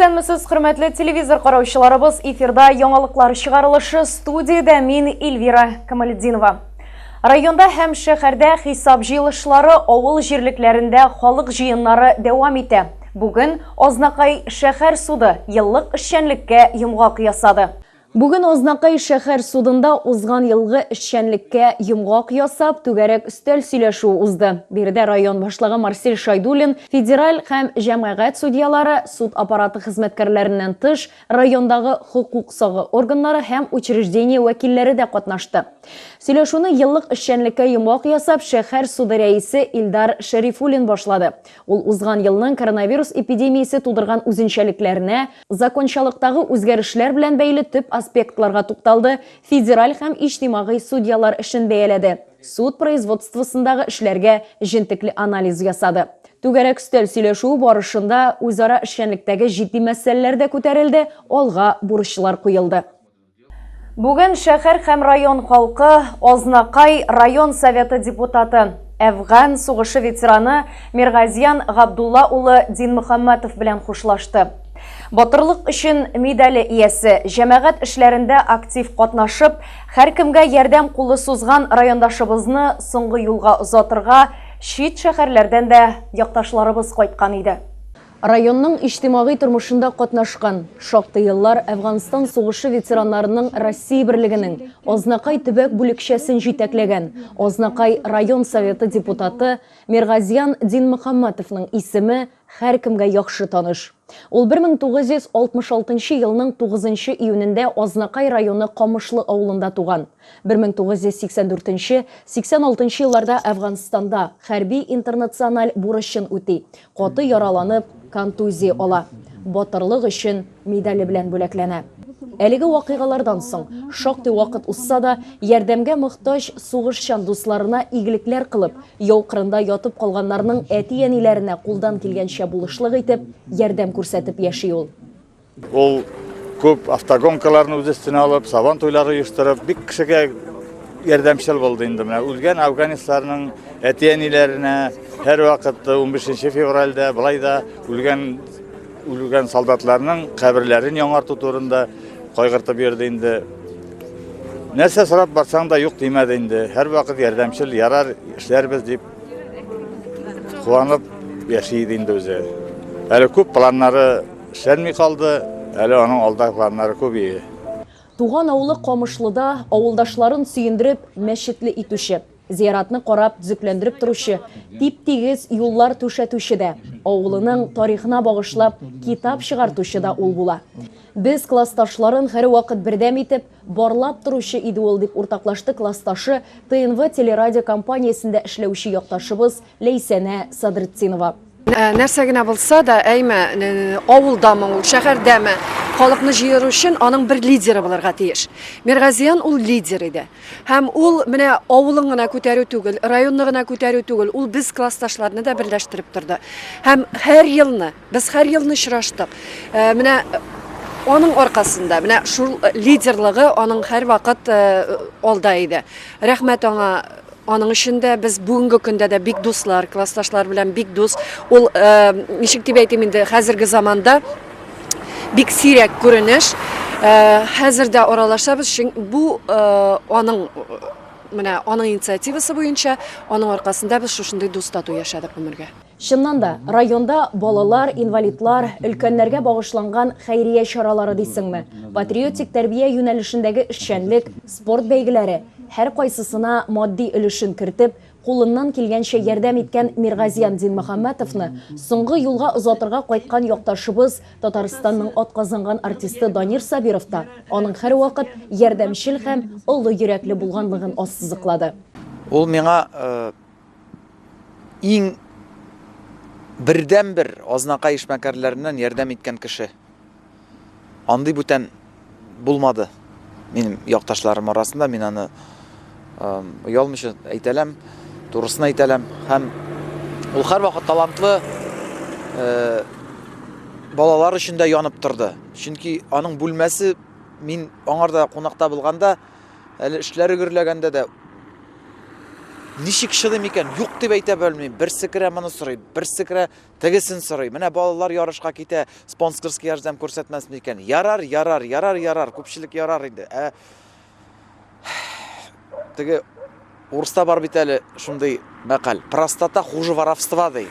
Исәнмесез, хөрмәтле телевизор караучыларыбыз, эфирда яңалыклар чыгарылышы, студияда мин Эльвира Камалетдинова. Районда һәм шәһәрдә хисап җыелышлары, авыл җирлекләрендә халык җыеннары дәвам итә. Бүген Азнакай шәһәр суды еллык эшчәнлеккә йомгак ясады. Бүген Азнакай шәһәр судында узган елгы эшчәнлеккә йомгак ясап, түгәрәк өстәл сөйләшү узды. Биредә район башлыгы Марсель Шайдуллин, федераль һәм җәмәгать судьялары, суд аппараты хезмәткәрләреннән тыш, райондагы хукук сагы органнары һәм учреждение вәкилләре дә катнашты. Сөйләшүне еллык эшчәнлеккә йомгак ясап, шәһәр суды рәисе Илдар Шәрифуллин башлады. Ул узган елның коронавирус эпидемиясе тудырган үзенчәлекләренә, закончалыктагы үзгәрешләр белән бәйле төп аспектларга тукталды, федераль һәм иҗтимагый судьялар эшен бәяләде. Суд производствосындагы эшләргә җентекле анализ ясады. Түгәрәк өстәл сөйләшү барышында үзара эшчәнлектәге җитди мәсьәләләр дә күтәрелде, алга бурычлар куелды. Бүген шәһәр һәм район халкы Азнакай район советы депутаты, Әфган сугышы ветераны Миргазиян Габдулла улы Динмөхәммәтов белән хушлашты. Батырлык өчен медале иясе, җәмәгать эшләрендә актив катнашып, һәркемгә ярдәм кулы сузган райондашыбызны соңгы юлга озатырга чит шәһәрләрдән дә якташларыбыз кайткан иде. Районның иҗтимагый тормышында катнашкан, шактый еллар Әфганстан сугышы ветераннарының Россия берлегенең Азнакай төбәк бүлекчәсен җитәкләгән Азнакай район советы депутаты Миргазиян Динмөхәммәтовның исеме һәркемгә яхшы таныш. Ул 1966 елның 9 июнендә Азнакай районы Камышлы авылында туган. 1984-86 елларда Әфганстанда хәрби интернациональ бурычын үти. Каты яраланып, контузия ала. Батырлык өчен медале белән бүләкләнә. Әлеге вакыйгалардан соң шактый вакыт узса да, ярдәмгә мохтаҗ сугышчан дусларына игелекләр кылып, яу кырында ятып калганнарның әти-әниләренә кулдан килгәнчә булышлык итеп, ярдәм күрсәтеп яши ул. Ул күп автогонкаларны үз өстенә алып, сабан туйлары оештырып, бик кешегә ярдәмчел булды инде. Менә үлгән афганистларның әти-әниләренә һәр вакыт 15 февральдә былай да үлгән солдатларның каберләрен яңарту турында кайгыртып йөрде инде. Нәрсә сорап барсаң да юк димәде инде. Һәр вакыт ярдәмчел, ярар эшләрбез дип куанып яши иде инде үзе. Әле күп планнары эшләнми калды, әле аның алда планнары күп. Туган авылы Камышлыда авылдашларын сөендереп, мәчетле итүче, зияратны карап, төзекләндереп торучы, тип-тигез юллар түшәтүче дә, авылының тарихына багышлап китап чыгартучы да ул була. Без классташларын һәр вакыт бердәм итеп, барлап торучы иде ул дип уртаклашты классташы ТНВ телерадио компаниясендә эшләүче якташыбыз Ләйсәнә Садрытдинова. Нәрсә генә булса да, әйме, авылдамы ул, шәһәрдәме, халыкны җыер өчен аның бер лидеры булырга тиеш. Миргазиян ул лидер иде. Һәм ул менә авылын гына күтәрү түгел, районны гына күтәрү түгел, ул без классташларны да берләштереп торды. Һәм һәр елны очраштык. Менә аның аркасында, менә шул лидерлыгы аның һәр вакыт алда иде. Рәхмәт аңа. Аның эчендә без бүгенге көндә дә бик дуслар, классташлар белән бик дус. Ул ничек дип әйтим инде, хәзерге заманда бик сирәк күренеш. Хәзердә аралашабыз, бу аның инициативасы буенча, аның аркасында без шушындый дус тату яшәдек гомергә. Чыннан да, районда балалар, инвалидлар, өлкәннәргә багышланган хәйрия чаралары дисеңме, патриотик тәрбия юнәлешендәге эшчәнлек, спорт бәйгеләре, һәр кайсысына матди өлешен кертеп, кулыннан килгәнчә ярдәм иткән Миргазиян Динмөхәммәтовны соңгы юлга озатырга кайткан якташыбыз Татарстанның атказанган артисты Данир Сабиров та аның һәр вакыт ярдәмчел һәм олы йөрәкле булганлыгын ассызыклады. Ул миңа иң бердән-бер Азнакай эшмәкәрләреннән ярдәм иткән кеше. Андый бүтән булмады. Минем якташларым арасында мин аны уялмыйча әйтәләм, турысын әйтәләм. Һәм ул һәр вакыт талантлы балалар өчен дә янып торды. Чөнки аның бүлмәсе, мин аңарда кунакта булганда, әле эшләр гөрләгәндә дә ничек шыдым икән, юк дип әйтә белмим. Берсе керә моны сорый, берсе керә тегесен сорый. Менә балалар ярышка китә, спонсорский ярдәм күрсәтмәсме икән. Ярар, күпчелек ярар инде. Теге урыста бар бит әле шундый мәкаль. Простота хуже воровства ди.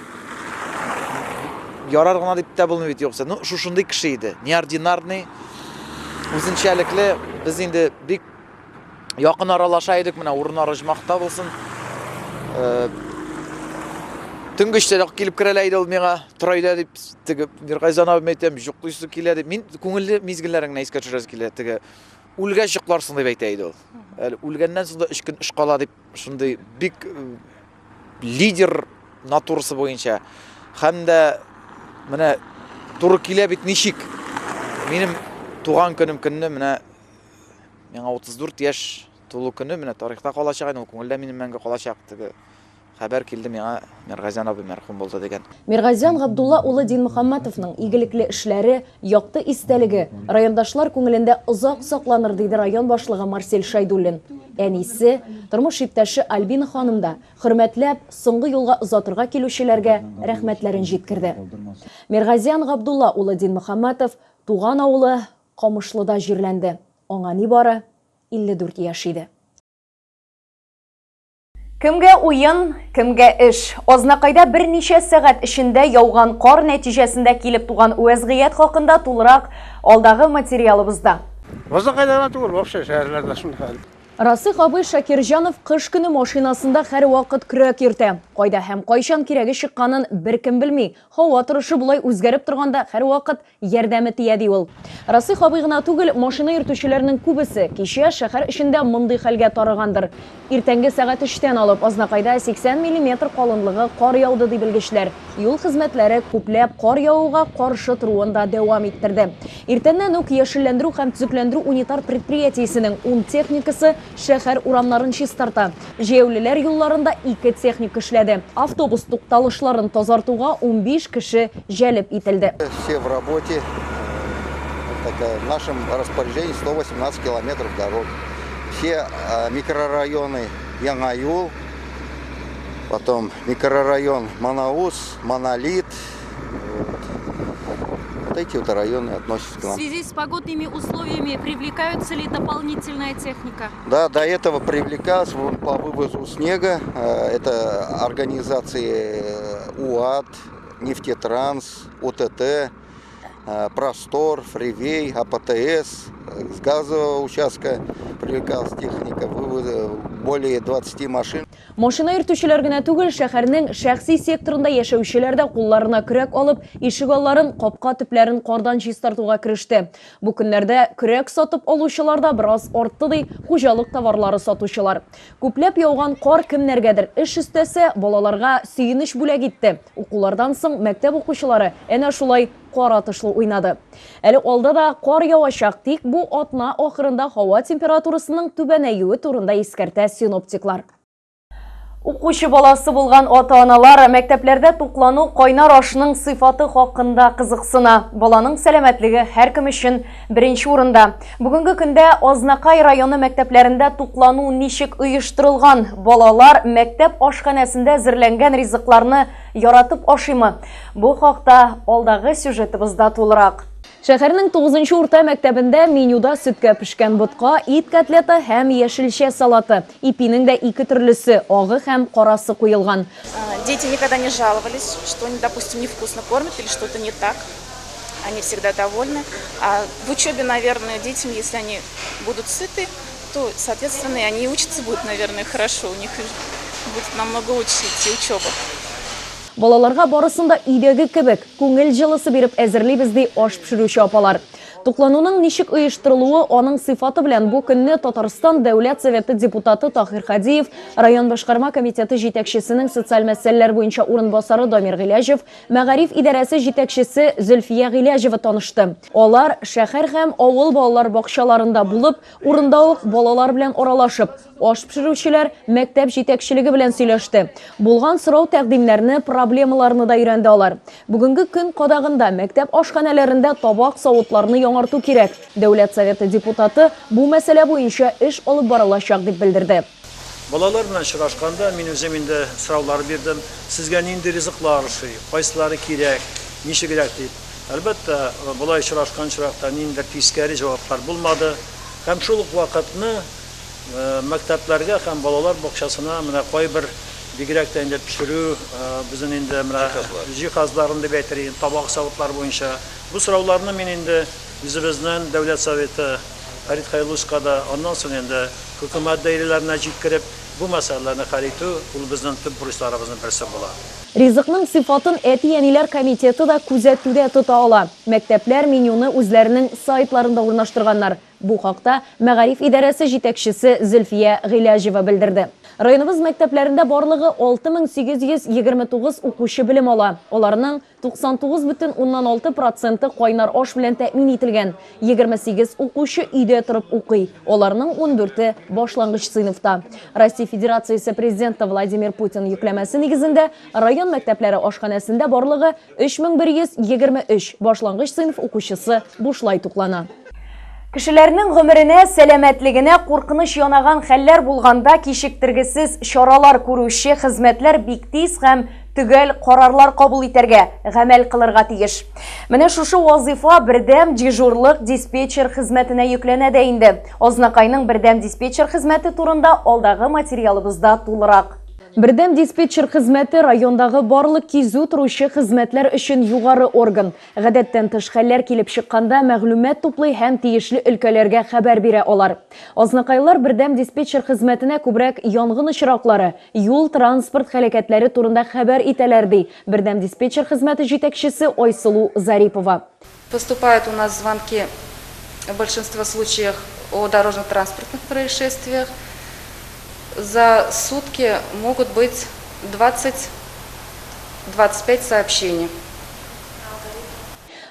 Ярар гына дип тә булмый бит юкса. Ну, шушындый кеше иде. Неординарный, үзенчәлекле. Без инде бик якын аралаша идек, менә урыннары җмакта булсын. Төнге эштә килеп керәлә иде ул миңа, тора иде дип, теге Миргазиян абым әйтәм, юклыйсы килә дип. Мин күңелле мизгелләреңне искә төшерәс килә. Теге үлгәч йокларсың дип әйтә иде ул. Әле үлгәннән соң да 3 көн эш кала дип, шундый бик лидер натурасы буенча. Һәм дә менә туры килә бит ничек. Минем туган көнем көнне менә миңа 34 яшь тулу көнне менә тарихта калачак иде, күңелдә минем мәңге калачак. Теге хәбәр килде миңа, Миргазиян абый мәрхүм булды дигән. Миргазиян Габдулла улы Динмөхәммәтовның игелекле эшләре, якты истәлеге райондашлар күңелендә озак сакланыр диде район башлыгы Марсель Шайдуллин. Әнисе, тормыш иптәше Альбина ханым да хөрмәтләп соңгы юлга озатырга килүчеләргә рәхмәтләрен җиткерде. Миргазиян Габдулла улы Динмөхәммәтов туган авылы Камышлыда җирләнде. Аңа нибары 54 яшь иде. Кемгә уен, кемгә эш. Азнакайда берничә сәгать эчендә яуган кар нәтиҗәсендә килеп туган вәзгыять хакында тулырак алдагы материалыбызда. Азнакайда түгел, вообще шәһәрләрдә шундый хәл. Расих абый Шакирҗанов кыш көне машинасында һәр вакыт көрәк йөртә. Кайда һәм кайчан кирәге чыкканын беркем белми. Һава торышы булай үзгәреп торганда һәр вакыт ярдәме тия ди ул. Расих абый гына түгел, машина йөртүчеләрнең күбесе кичә шәһәр эчендә мондый хәлгә тарыгандыр. Иртәнге сәгать 3-тән алып Азнакайда 80 мм калынлыгы кар яуды ди белгечләр. Юл хезмәтләре күпләп кар явуга каршы торуын да дәвам иттерде. Иртәннән үк яшелләндерү һәм төзекләндерү унитар предприятиесенең 10 техникасы шәһәр урамнарын чистарта. Җәяүлеләр юлларында 2 техник эшләде. Автобус тукталышларын тазартуга 15 кеше җәлеп ителде. Все в работе. В нашем распоряжении 118 километров дорог. Все микрорайоны Яңаюл, потом микрорайон Манаус, Монолит. Вот эти вот районы относятся к нам. В связи с погодными условиями привлекается ли дополнительная техника? Да, до этого привлекалась по вывозу снега. Это организации УАД, Нефтетранс, ОТТ, Простор, Фривей, АПТС. С газового участка привлекалась техника, вывоза более 20 машин. Машина йөртүчеләр генә түгел, шәһәрнең шәхси секторында яшәүчеләр дә кулларына көрәк алып, ишегалларын, капка төпләрен кардан чистартуга кереште. Бу көннәрдә көрәк сатып алучылар да бераз артты ди хуҗалык товарлары сатучылар. Күпләп яуган кар кемнәргәдер эш өстәсә, балаларга сөенеч бүләк итте. Укулардан соң мәктәп укучылары әнә шулай кар атышлы уйнады. Әле алда да кар явачак, тик бу атна ахырында һава температурасының түбәнәюе турында искәртә синоптиклар. Укучы баласы булган ата-аналар мәктәпләрдә туклану кайнар ашның сыйфаты хакында кызыксына. Баланың сәламәтлеге һәркем өчен беренче урында. Бүгенге көндә Азнакай районы мәктәпләрендә туклану ничек оештырылган? Балалар мәктәп ашханәсендә әзерләнгән ризыкларны яратып ашыймы? Бу хакта алдагы сюжетыбызда тулырак. Шәһәрнең 9-нчы урта мәктәбендә менюда сөткә пешкән ботка, ит котлеты һәм яшелчә салаты. Ипинең дә 2 төрлесе, агы һәм карасы куелган. Дети никогда не жаловались, что они, допустим, невкусно кормят или что-то не так. Они всегда довольны. А в учебе, наверное, детям, если они будут сыты, то, соответственно, и они учатся будут, наверное, хорошо. У них будет намного лучше идти учеба. Балаларга барысында идәге кебек күңел җылысы биреп әзерлибез ди аш пешерүче апалар. Туклануның ничек оештырылуы, аның сыйфаты белән бу көнне Татарстан Дәүләт Советы депутаты Таһир Хадиев, район башкарма комитеты җитәкчесенең социаль мәсьәләләр буенча урынбасары Дамир Гыйләҗев, Мәгариф идарәсе җитәкчесе Зөлфия Гыйләҗева танышты. Алар шәһәр һәм авыл балалар бакчаларында булып, урында ук балалар белән аралашып, аш пешерүчеләр мәктәп җитәкчелеге белән сөйләште. Булган сорау тәкъдимнәрне, проблемаларны да өйрәнде алар. Бүгенге көн кадагында мәктәп ашханәләрендә табак савытларны яңарту кирәк. Дәүләт Советы депутаты бу мәсьәлә буенча эш алып барылачак дип белдерде. Балалар белән очрашканда мин үзем инде сораулар бирдем. Сезгә нинди ризыклар ошый, кайсылары кирәк, ничегрәк дип. Әлбәттә, болай очрашкан чиракта ниндидер тискәри җаваплар булмады. Һәм шул ук вакытны мәктәпләргә һәм балалар бакчасына менә кайбер бигрәк тә инде пешерү, безнең инде менә җиһазларын дип әйтер, табак савытлар буенча. Бу сорауларны мин инде үзебезнең Дәүләт Советы Фәрит Хәйлускада, аннан соң инде хөкүмәт даирәләренә җиткереп, бу мәсьәләләрне хәл итү ул безнең төп бурычларыбызның берсе була. Ризыкның сыйфатын әти-әниләр комитеты да күзәтүдә тота ала. Мәктәпләр менюны үзләренең сайтларында урнаштырганнар. Бу хакта Мәгариф идарәсе җитәкчесе Зөлфия Гыйләҗева белдерде. Районыбыз мәктәпләрендә барлыгы 6829 укучы белем ала. Аларның 99,6% кайнар аш белән тәэмин ителгән. 28 укучы өйдә торып укый. Аларның 14-е башлангыч сыйныфта. Россия Федерациясе президенты Владимир Путин йөкләмәсе нигезендә район мәктәпләре ашханәсендә барлыгы 3123 башлангыч сыйныф укучысы бушлай туклана. Кешеләрнең гомеренә, сәламәтлегенә куркыныч янаган хәлләр булганда кичектергесез чаралар күрүче хезмәтләр бик тиз һәм төгәл карарлар кабул итәргә, гамәл кылырга тиеш. Менә шушы вазифа бердәм дежурлык диспетчер хезмәтенә йөкләнә дә инде. Азнакайның бердәм диспетчер хезмәте турында алдагы материалыбызда тулырак. Бердәм диспетчер хезмәте райондагы барлык кизү торучы хезмәтләр өчен югары орган. Гадәттән тыш хәлләр килеп чыкканда мәгълүмат туплый һәм тиешле өлкәләргә хәбәр бирә алар. Азнакайлар бердәм диспетчер хезмәтенә күбрәк янгын очраклары, юл транспорт һәлакәтләре турында хәбәр итәләр ди. Бердәм диспетчер хезмәте җитәкчесе Айсылу Зарипова. Поступают у нас звонки в большинстве случаев о дорожно-транспортных происшествиях. За сутки могут быть 20-25 сообщений.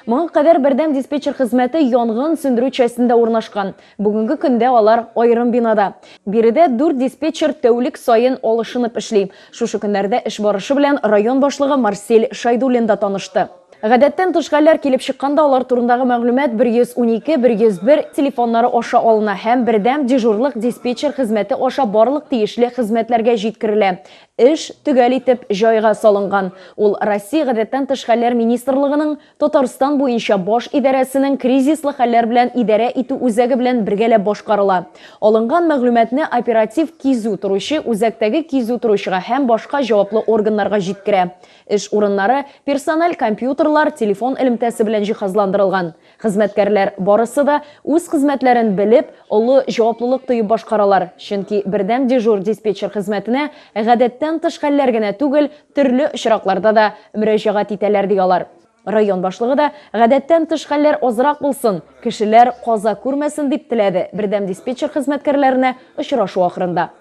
Моңа кадәр бердәм диспетчер хезмәте янгын сөндерү частендә урнашкан. Бүгенге көндә алар аерым бинада. Биредә 4 диспетчер тәүлек сайын алышынып эшли. Шушы көннәрдә эш барышы белән район башлыгы Марсель Шайдуллин да танышты. Гадәттән тыш хәлләр килеп чыкканда алар турындагы мәгълүмат 112-101 телефоннары аша алына һәм бердәм дежурлык диспетчер хезмәте аша барлык тиешле хезмәтләргә җиткерелә. Эш төгәл итеп җайга салынган. Ул Россия гадәттән тыш хәлләр министрлыгының Татарстан буенча баш идарәсенең кризислы хәлләр белән идарә итү үзәге белән бергәләп башкарыла. Алынган мәгълүматны оператив кизү торучы үзәктәге кизү торучыга һәм башка җаваплы органнарга җиткерә. Эш урыннары персональ компьютерлар, телефон элемтәсе белән җиһазландырылган. Хезмәткәрләр барысы да үз хезмәтләрен белеп, олы җаваплылык тоеп башкаралар. Чөнки бердәм дежур диспетчер хезмәтенә гадәттән тыш хәлләр генә түгел, төрле очракларда да мөрәҗәгать итәләр ди алар. Район башлыгы да гадәттән тыш хәлләр азрак булсын, кешеләр каза күрмәсен дип теләде бердәм диспетчер хезмәткәрләренә очрашу ахырында.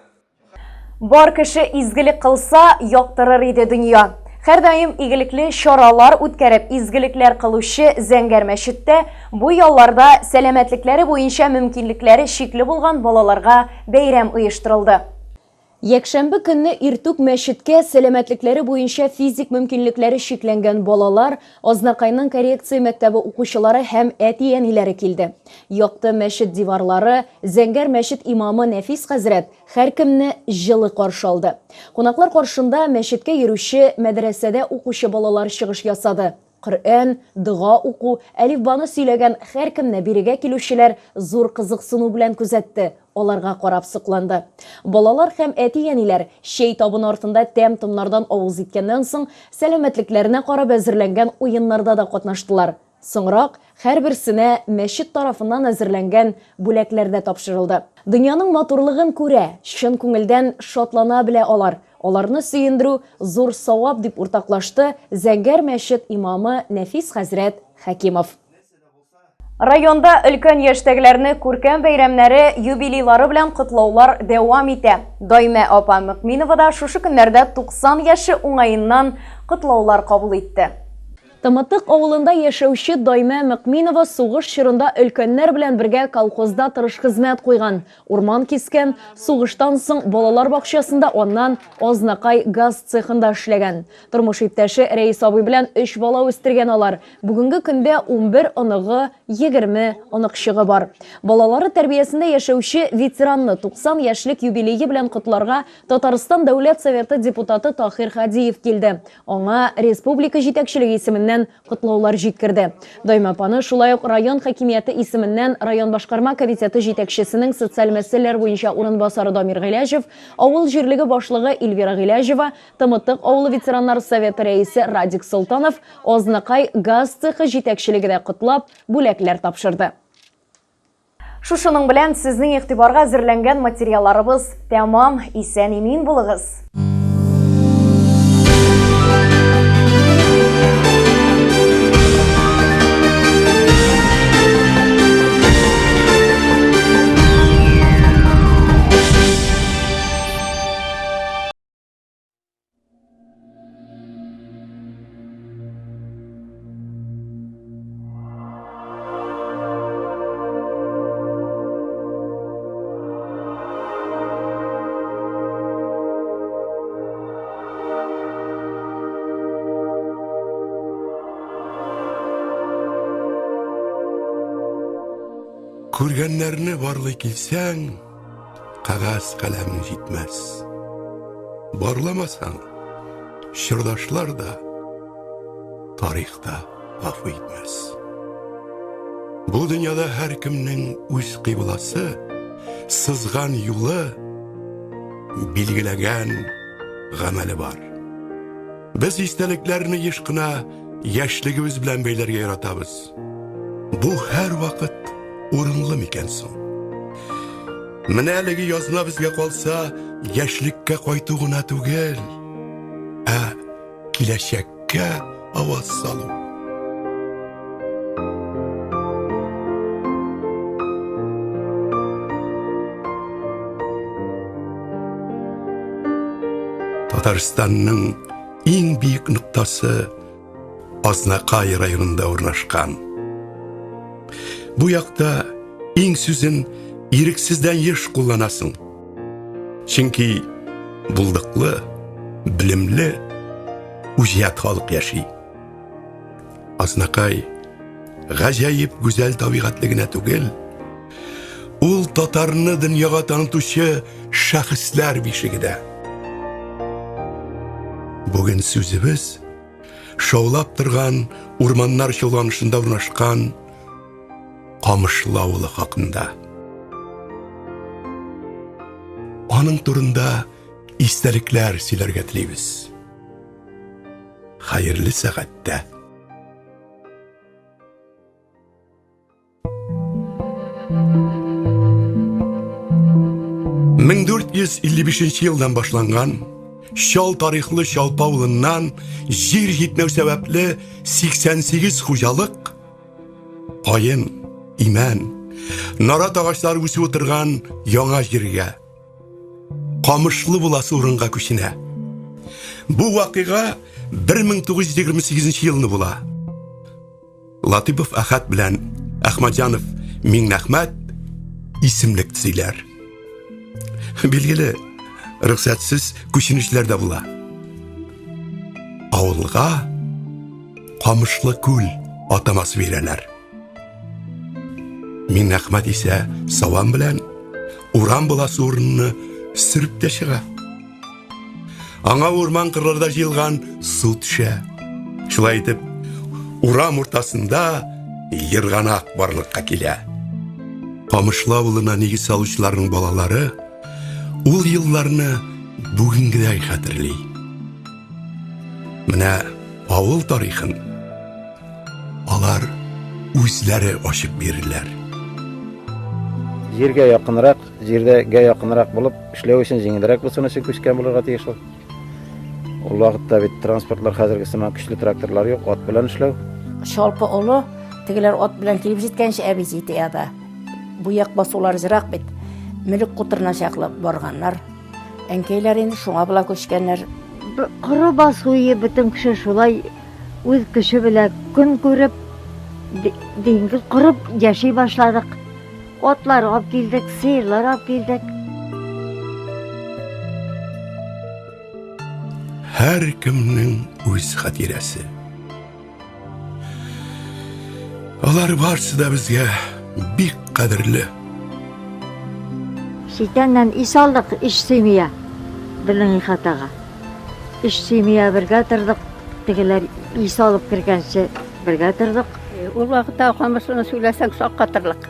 Бар кеше изгелек кылса, яктырыр иде дөнья. Һәр даим игелекле чаралар үткәреп, изгелекләр кылучы Зәңгәр мәчеттә бу ялларда сәламәтлекләре буенча мөмкинлекләре шикле булган балаларга бәйрәм оештырылды. Якшәмбе көнне Иртүк мәчеткә сәламәтлекләре буенча физик мөмкинлекләре шикләнгән балалар, Азнакайның коррекция мәктәбе укучылары һәм әти-әниләре килде. Якты мәчет диварлары, Зәңгәр мәчет имамы Нәфис хәзрәт һәркемне җылы каршы алды. Кунаклар каршында мәчеткә йөрүче мәдрәсәдә укучы балалар чыгыш ясады. Коръән, дуга уку, әлифбаны сөйләгән һәркемне бирегә килүчеләр зур кызыксыну белән күзәтте. Аларга карап сыкланды. Балалар һәм әти-әниләр шәй табын артында тәм-томнардан авыз иткәннән соң сәламәтлекләренә карап әзерләнгән уеннарда да катнаштылар. Соңрак һәрберсенә мәчет тарафыннан әзерләнгән бүләкләр дә тапшырылды. Дөньяның матурлыгын күрә, чын күңелдән шатлана белә алар. Аларны сөендерү зур савап дип уртаклашты Зәңгәр мәчет имамы Нәфис хәзрәт Хәкимов. Районда өлкән яшьтәгеләрне күркәм бәйрәмнәре, юбилейлары белән котлаулар дәвам итә. Дайма апа Мөкминова да шушы көннәрдә 90 яшы уңаеннан котлаулар кабул итте. Тымытык авылында яшәүче Дайма Мөкминова сугыш чорында өлкәннәр белән бергә колхозда тырыш хезмәт куйган. Урман кискән, сугыштан соң балалар бакчасында, оннан Азнакай газ цехында эшләгән. Тормыш иптәше Рәис абый белән 3 бала үстергән алар. Бүгенге көндә 11 оныгы, 20 оныкчыгы бар. Балалары тәрбиясендә яшәүче ветеранны 90 яшьлек юбилее белән котларга Татарстан Дәүләт Советы депутаты Тахир Хадиев килде. Аңа республика җитәкчелеге исеменнән котлаулар җиткерде. Дайма апаны шулай ук район хакимияте исеменнән район башкарма комитеты җитәкчесенең социаль мәсьәләләр буенча урынбасары Дамир Гыйләҗев, авыл җирлеге башлыгы Эльвира Гыйләҗева, Тымытык авылы ветераннар советы рәисе Радик Солтанов, Азнакай газ цехы җитәкчелегендә котлап, бүләкләр тапшырды. Шушының белән сезнең игътибарга әзерләнгән материалларыбыз тәмам, исән-имин булыгыз. Күргәннәрне барлый килсәң, кагаз каләмең җитмәс. Барламасаң, чордашлар да, тарихта гафу итмәс. Бу дөньяда һәр кемнең үз кыйбласы, сызган юлы, билгеләгән гамәле бар. Без истәлекләрне еш кына яшьлегебез белән бәйләргә яратабыз. Бу һәр вакыт урынлы микән соң? Менә әлеге язма безгә калса, яшьлеккә кайту гына түгел, киләчәккә аваз салу. Татарстанның иң бийек ноктасы Азнакай районында урнашкан. Бу якта иң сүзен ирексездән еш кулланасың. Чөнки булдыклы, билемле, үҗәт халык яши. Азнакай гаҗәеп гүзәл табигатьле генә түгел, ул татарны дөньяга танытучы шәхесләр бишегедә. Бүген сүзебез шаулап торган урманнар чолганышында урнашкан Камышлы авылы хакында. Аның турында истәлекләр сөйләргә телибез. Хәерле сәгатьтә. 1455 елдан башланган Шал тарихлы Шалпы авылыннан җир җитмәү сәбәпле 88 хуҗалык, кайын, имән, нарат агачлары үсеп утырган яңа җиргә, Камышлы буласы урынга күченә. Бу вакыйга 1928 елны була. Латипов Ахат белән Әхмәтҗанов Миңнәхмәт исемлек төзиләр. Билгеле, рөхсәтсез күченешләр дә була. Авылга Камышлы күл атамасы бирәләр. Миңнәхмәт исә саван белән урам буласы урынны сөреп тә чыга. Аңа урман кырларда җыелган су төшә. Шулай итеп, урам уртасында йырганак барлыкка килә. Камышлы авылына нигез салучыларның балалары ул елларны бүгенгедәй хәтерли. Менә авыл тарихын алар үзләре ачып бирерләр. Җиргә якынрак булып эшләү өчен җиңелрәк булсын өчен күчкән булырга тиеш ул. Ул вакытта бит транспортлар хәзергесеннән көчле тракторлар юк, ат белән эшләү. Шалпы олы, тегеләр ат белән килеп җиткәнче әби җитә ята. Бу як басулар җирак бит. Мөлек кутырына чаклап барганнар. Әнкәйләр инде шуңа була күчкәннәр. Кыры басуы бөтен кеше шулай Үз кеше белән көн күреп, диңгез корып яши башладык. Атлар алып килдек, сыерлар алып килдек. Һәр кемнең үз хатирәсе. Алар барсы да безгә бик кадерле. Шитәннән иш алдык, иш сыймыя. Белең хатага. Иш сыймыя бергә тордык. Тегеләр иш алып кергәнче бергә тордык. Ул вакытта хамысыны сөйләсәң сак катырлык.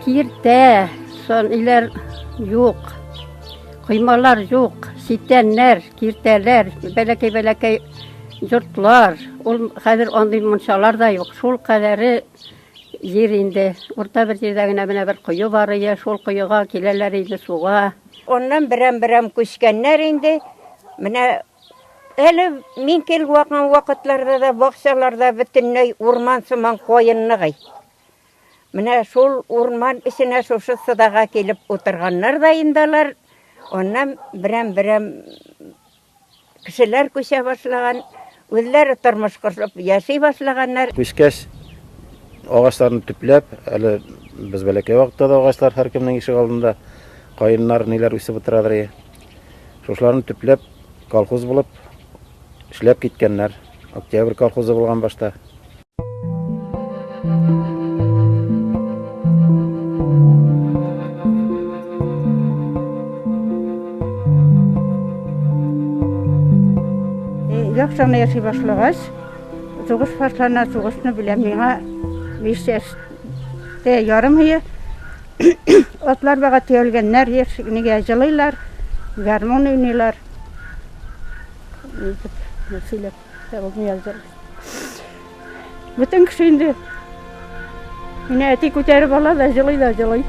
Киртә, сон иләр юк. Кыймалар юк, ситәннәр, киртәләр, бәләкәй йортлар. Ул хәзер андый мунчалар да юк. Шул кадәре җир инде. Урта бер җирдә генә менә бер кое бар иде, шул куега киләләр иде суга. Оннан берәм күчкәннәр инде. Менә әле мин килгән вакытларда да бакчаларда бөтенләй урман сыман куенныгы. Менә шул урман эченә шушы сыдага килеп утырганнар да индалар. Оннан берәм кешеләр күчә башлаган, үзләре тормыш корып яши башлаганнар. Күчкәч агачларны төпләп, әле без бәләкәй вакытта да агачлар һәр кемнең ишек алдында каеннар ниләр үсеп утырадыр. Шушларны төпләп колхоз булып эшләп киткәннәр. Октябрь колхозы булган башта. Яхшаны яши башлагач, сугыш башлана, сугышны беләм миңа 5 яшьтә ярым ие. Атлар бага төялгәннәр, яшьнегә җылыйлар, гармон уйныйлар. Сөйләп, бөтен кеше инде мине әти күтәреп ала да җылый.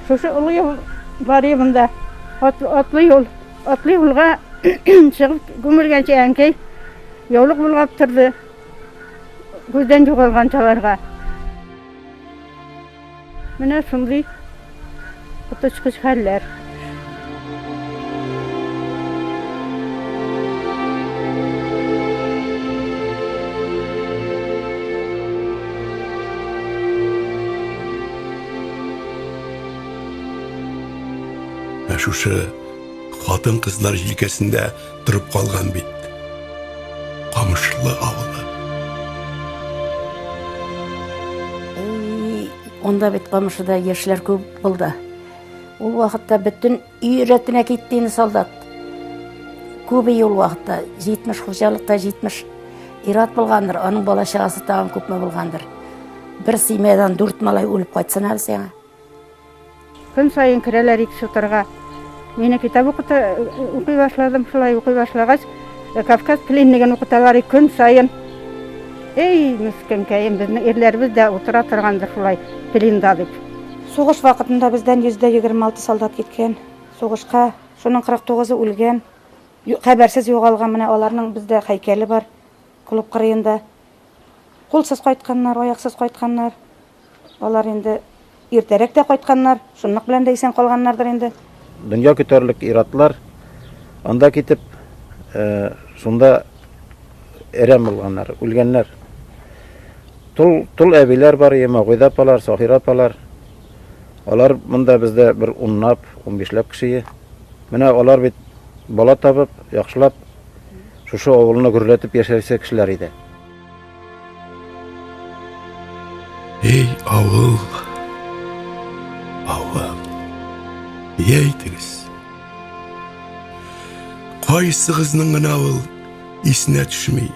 Шушы олы юл бар монда, атлы юлга чыгып күмелгәнче әнкәй яулык булгап торды. Күздән югалган чаларга. Менә шундый коточкыч хәлләр. Шушы хатын-кызлар җилкәсендә торып калган бит. Камышлы авылы. Онда бит Камышыда яшьләр күп булды. Ул вакытта бөтен өйрәтенә китте солдат. Күп ел вакытта 70 хуҗалыкта 70 ират булгандыр. Аның бала чагасы тагын күпме булгандыр. Бер семьядан 4 малай үлеп кайтсын әле сиңа. Көн сайын керәләр икесе торга. Мин китап укый башладым, шулай укый башлагач, Кавказ пленниген укыталар көн сайын. Эй, мискенкәем, безнең ирләрбез дә утыра торгандыр шулай пленда дип. Сугыш вакытында бездән 126 солдат киткән. Сугышка шуның 49-ы үлгән. Хәбәрсез югалган, менә аларның бездә һәйкәле бар. Клуб кырыенда. Кулсыз кайтканнар, аяксыз кайтканнар. Алар инде иртәрәк тә кайтканнар. Шунлык белән дә исән калганнардыр инде. Дөнья көтәрлек иратлар анда китеп, шунда әрәм булганнар, үлгәннәр. Тул әбиләр бар, Магыйда апалар, Сахира апалар. Алар монда бездә бер 10-лап, 15-ләп кеше. Менә алар бит бала табып, яхшылап шушы авылны гөрләтеп яшәүче кешеләр иде. Эй, авыл. Яйтегез. Кайсыгызның гына авыл исенә төшмәй.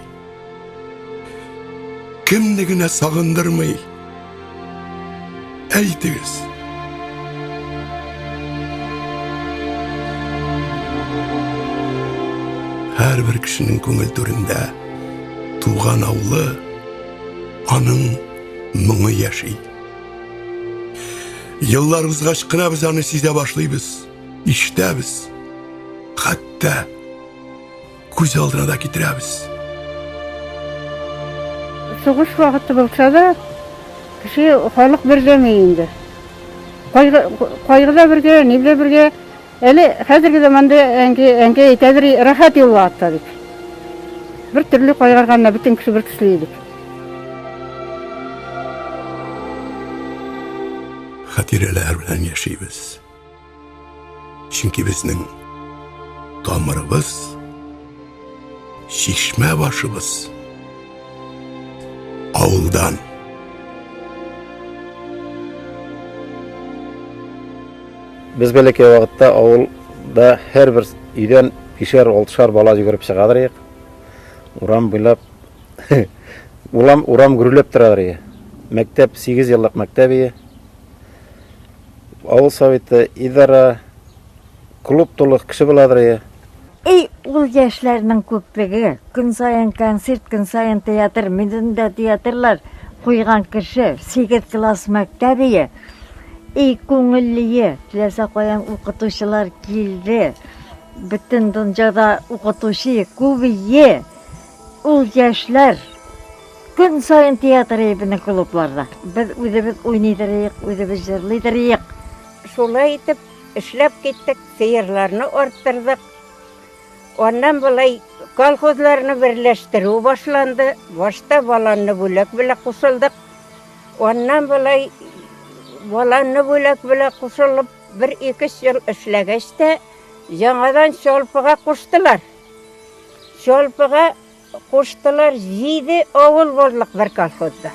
Кемне генә сагындырмый. Әйтегез. Һәрбер кешенең күңел түрендә туган авылы, аның моңы яши. Yıllar узгач кына без аны сизә башлыйбыз, ишетәбез, хәтта күз алдына да китерәбез. Сугыш вакыты булса да, кеше халык бергәме инде. Кайгыда бергә, нибә бергә, әле хәзерге заманда әнкәй әйтәдер, рәхәт юлга атты дип. Bir türlü koyarganla bütün kişi bir kişiliydik. Xatireler bilen yaşayız. Çünkü bizning tomirimiz, şişme başımız avuldan. Biz belki vaqtda avulda her bir uydan 5-6 bala yugurib chiqadir. Uram bo'ylab uram gurullab turadir. Maktab 8 yillik maktabi. Avul soveti idara klub to'liq kishi bo'ladir. Ул яшьләрнең күплеге, көн сайын концерт, көн сайын театр, минем дә театрлар куйган кеше, 8 класс мәктәбие. Күңелле, теләсә каян укытучылар килде. Бөтен дөньяда укытучы күбие. Ул яшьләр көн сайын театр ибне клубларда. Без үзебез уйныйдырык, үзебез җырлыйдырык. Шулай итеп эшләп киттек, сыерларны арттырдык. Ondan bulay kolxozlarını birleştirүү başlandı. Başta balanını bölek kusıldık. Ondan bulay balanını bölek kusılıp 1-2 yıl işlegeçte жаңадан şolpığa kuştular. Şolpığa kuştular 7 avul bolduk bir kolxozda.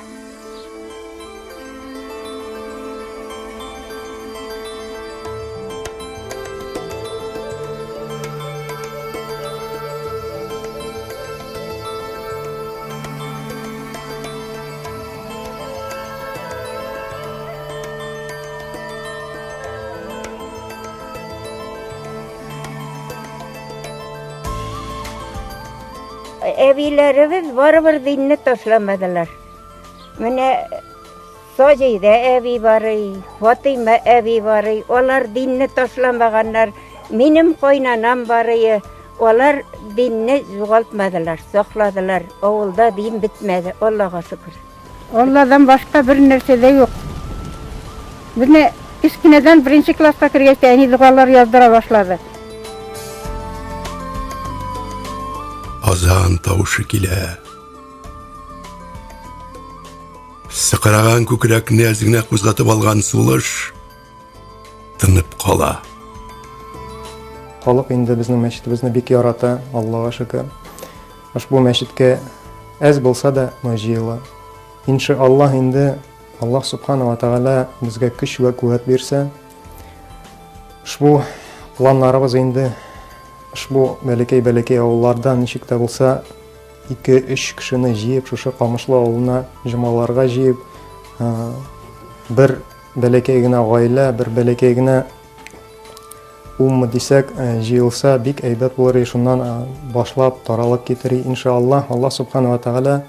Evilerimiz baribir dinni taşlamadılar. Mene Sojide evi bari, Fatima evi bari, onlar dinni taşlamaganlar. Benim koynanam bari, onlar dinni yo'qoltmadılar, sakladılar. Avulda din bitmedi, Allah'a şükür. Allah'dan başka bir nerse de yok. Bizni kichkinadan 1-klassga kirgach, ayni duolar yozdıra başladı. Azan tavışı kile. Sıqırağan kökürekni əzgine kuzgatıp algan suluş tınıp qala. Халык инде безнең мәчетебезне бик ярата, Аллаһка шөкер. Бу мәчеткә әз булса да җыела. Иншаллаһ инде Аллаһ субханала ва тааля безгә көч ва куәт бирсә, бу планнарыбыз инде бу бәләкәй авыллардан ничек тә булса 2-3 кешене җыеп, шушы Камышлы авылына җомаларга җыеп, бер бәләкәй генә гаилә, бер бәләкәй генә дисәк, җыелса бик әйбәт булыр, шуннан башлап таралып китер. Иншаллаһ, Аллаһ субханала ва тааля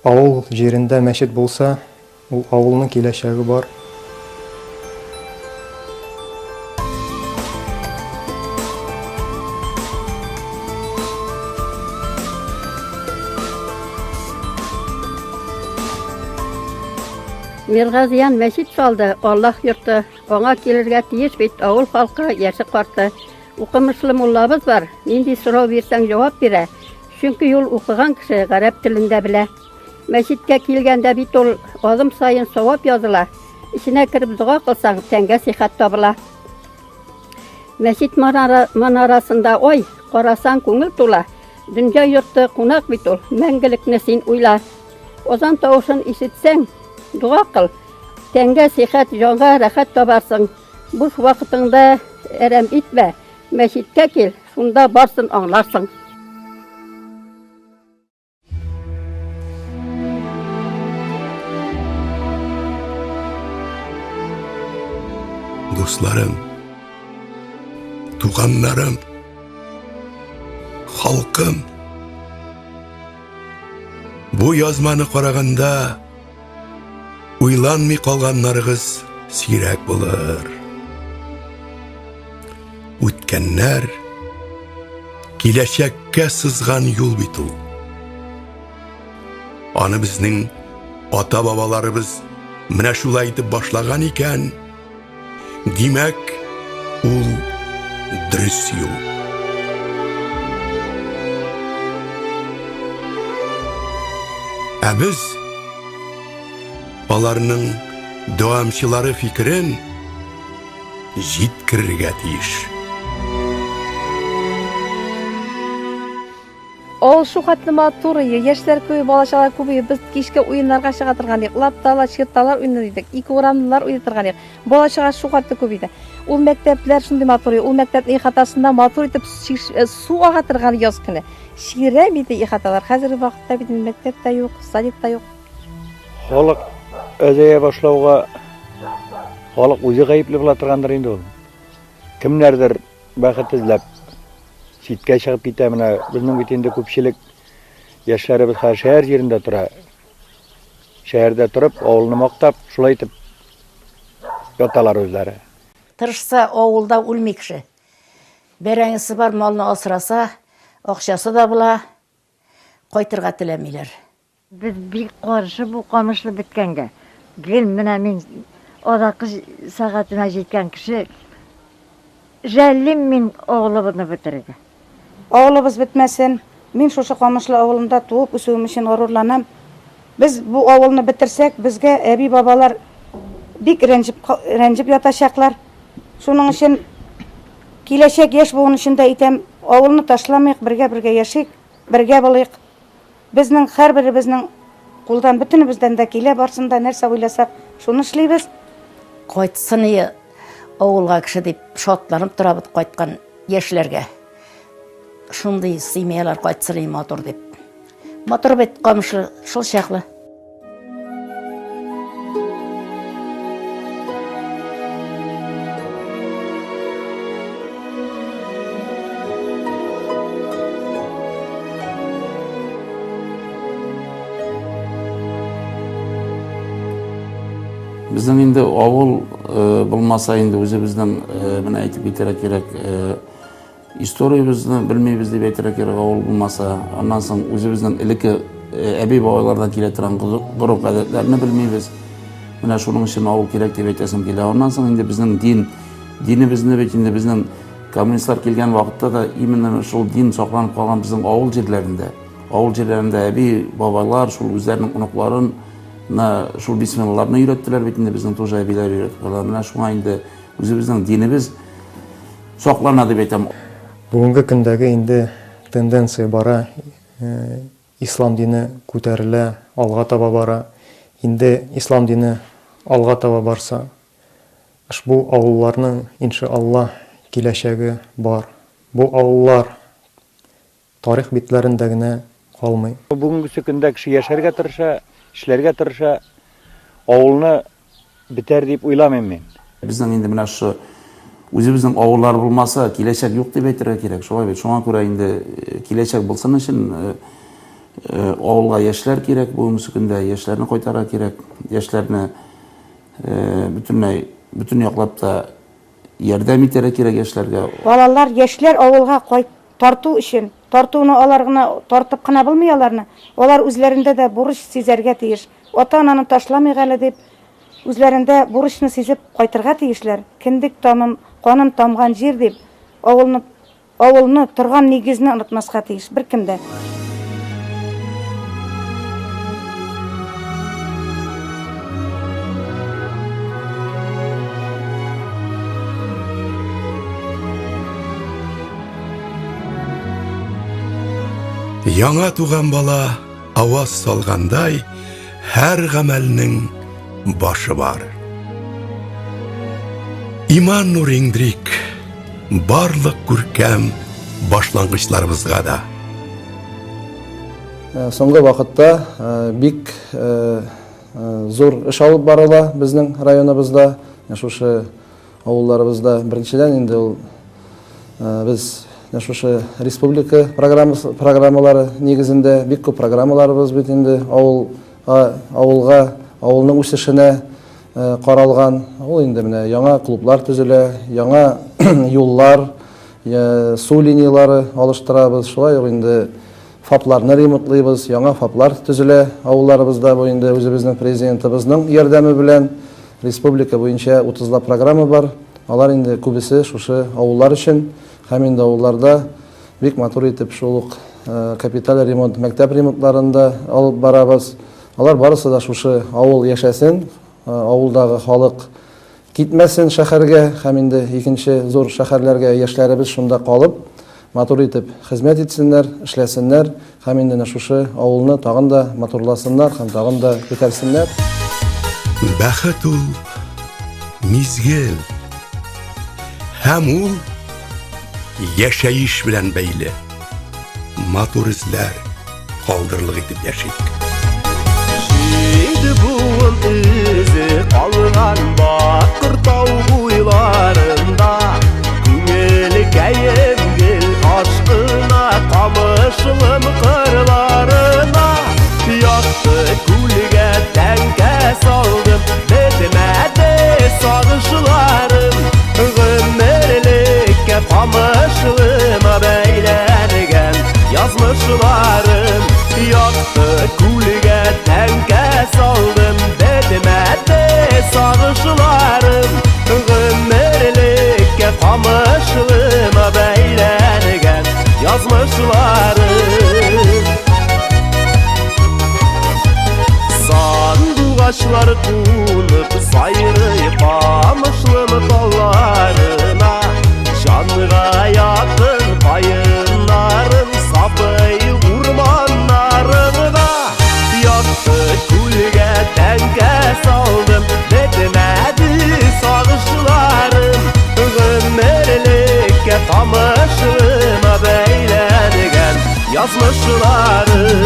авыл җирендә мәчет булса, ул авылның киләчәге бар. Миргазиян мәчет салды, Аллаһ йорты. Аңа килергә тиеш бит авыл халкы, яши карты. Укымышлы муллабыз бар. Нинди сорау бирсәң җавап бирә. Чөнки ул укыган кеше гарәп телендә белә. Мәчеткә килгәндә бит ул адым сайын савап языла. Иченә кирип дуга кылсаң, тәнгә сихәт табыла. Мәчет манарасында ой, карасаң күңел тула. Дөнья йорты кунак бит ул, мәңгелекне син уйла. Озан тавышын ишетсәң, дуга кыл. Тәнгә сихәт, җанга рәхәт табарсың. Буш вакытыңда әрәм итмә. Мәчеткә кил, шунда барсын аңларсың. Дусларым, туганнарым, халкым, бу язманы караганда уйланмый калганнарыгыз сирәк булыр. Үткәннәр киләчәккә сызган юл бит ул. Аны безнең ата-бабаларыбыз менә шулай итеп башлаган икән. Димәк, ул дөрес юл. Ә без аларның дәвамчылары фикерен җиткерергә тиеш. Ол шухатлы матуры, яшьләр көй, балачалар күбәйеп, без кичке уеннарга чыга торган идек. Лапталар, чирталар уйнадык. Ике урамлылар уйный торган идек. Балачага шухатлы күбәйде. Ул мәктәпләр шундый матур, ул мәктәпнең ихатасында матур итеп су ага торган яз көне. Шигырә бите ихаталар. Хәзерге вакытта бит мәктәп тә юк, садик та юк. Халык өзәя башлауга халык үзе гаепле була торгандыр инде ул. Кемнәрдер бәхет эзләп читкә чыгып китә, менә безнең бит инде күпчелек яшьләребез шәһәр җирендә тора. Шәһәрдә торып, авылны мактап, шулай итеп яталар үзләре. Тырышса, авылда үлми кеше. Бәрәңесе бар, малны асраса, акчасы да була, кайтырга теләмиләр. Biz bir qarşı bu qamışlı bitkenge. Gel менә мин адакы сәгатенә җиткән кеше 50 мин оглыбызны бетерде. Авылыбыз бетмәсен. Мин шушы Камышлы авылында туып үсүем өчен горурланам. Без бу авылны битерсәк, безгә әби бабалар бик рәнҗеп ятачаклар. Шуның өчен киләчәк яшь буын өчен дә әйтәм, авылны ташламыйк, бергә яшик, бергә булыйк. Безнең һәрберебезнең кулдан бөтенебездән дә килә, барсында нәрсә уйласак, шуны эшлибез. Кайтсын авылга кеше дип шатланып торабыз кайткан яшьләргә. Шундый семьялар кайтсын матур дип. Матур бит Камышлы шул чаклы. Bizden indi avul bulmasa indi özümüzden bana aytıp bitirek gerek. Historiyamızı bilmeyiz diye bitirek gerek avul bulmasa. Ondan sonra özümüzden ilki əbi babalardan kiletiren grup adetlerini bilmeyiz. Buna şunun için avul gerek diye bitiresim geliyor. Ondan sonra indi bizden dinimizin de indi bizden komünistler gelgen vakitte da imенно şol din saklanıp kalan bizim avul yerlerinde. Avul yerlerinde əbi babalar şol özlerinin unukların şul bismillahlarını öğrettiler, bitinde bizden toja abiler öğrettiler. Mana şuna indi özümüzden dinimiz saklanады дип әйтәм. Бүгенге көндәге инде тенденция бара, ислам дине күтәрелә, алга таба бара. Инде ислам дине алга таба барса, бу авылларның иншаллах киләчәге бар. Бу авыллар тарих битләрендә генә калмый. Бүгенге көндә кеше яшәргә тырыша, эшләргә тырыша, авылны битәр дип уйламыйм мин. Безнең инде менә шу үзебезнең авыллар булмаса, киләчәк юк дип әйтергә кирәк. Шулай бит. Шуңа күрә инде киләчәк булсын өчен авылга яшьләр кирәк, бүгенге көндә яшьләрне кайтарга кирәк. Яшьләрне бүтән яклап та ярдәм итәргә кирәк яшьләргә. Балалар, яшьләр авылга тарту өчен, тартуны алар гына тартып кына булмый аларны. Алар үзләрендә дә бурыч сизәргә тиеш. Ата-ананы ташламый әле дип үзләрендә бурычны сизеп кайтырга тиешләр. Киндек тамым, каным тамган җир дип авылны торган нигезне онытмаска тиеш беркем дә. Яңа туган бала аваз салгандай, һәр гамәлнең башы бар. Иман нурыңдрик барлык күркәм башлангычларыбызга да. Соңгы вакытта бик зур эш алып барыла безнең районыбызда, шушы авылларыбызда. Беренчедән инде ул без шушы республика программалары нигезендә бик күп программаларыбыз бит инде авылга, авылның үсешенә каралган. Ул инде менә яңа клублар төзелә, яңа юллар, су линиялары алыштырабыз. Шулай ук инде фапларны ремонтлыйбыз, яңа фаплар төзелә авылларыбызда. Бу инде үзебезнең президентыбызның ярдәме белән республика буенча 30 программа бар. Алар инде күбесе шушы авыллар өчен. Һәм инде авылларда бик матур итеп шул ук капиталь ремонт, мәктәп ремонтларында алып барабыз. Алар барысы да шушы авыл яшәсен, авылдагы халык китмәсен шәһәргә, һәм инде икенче зур шәһәрләргә яшьләребез шунда калып, матур итеп хезмәт итсеннәр, эшләсеннәр, һәм инде шушы авылны тагын да матурласыннар, һәм тагын да күтәрсеннәр. Бәхет ул мизгел, һәм ул яшәеш белән бәйле. Матур эзләр калдырлык итеп яшик. Шиде буын изе калган Бакыртау буйларында, күңел кәемгел ашкына, камышлым кырларына, якты күлгә тәңкә салдым, бетмәде сагышларым, гомерлеккә камышлыма бәйләнгән язмышларым, якты күлгә тәңкә салдым, бетмәде сагышларым, гомерлеккә камышлыма бәйләнгән язмышларым. Сандугачлар кунып, сайрый камышлым талларына, жанга якын кайыннарым, сапый урманнарында, якты күлгә тәңкә салдым, бетмәде сагышларым, гомерлеккә камышлыма бәйләнгән язмышларым.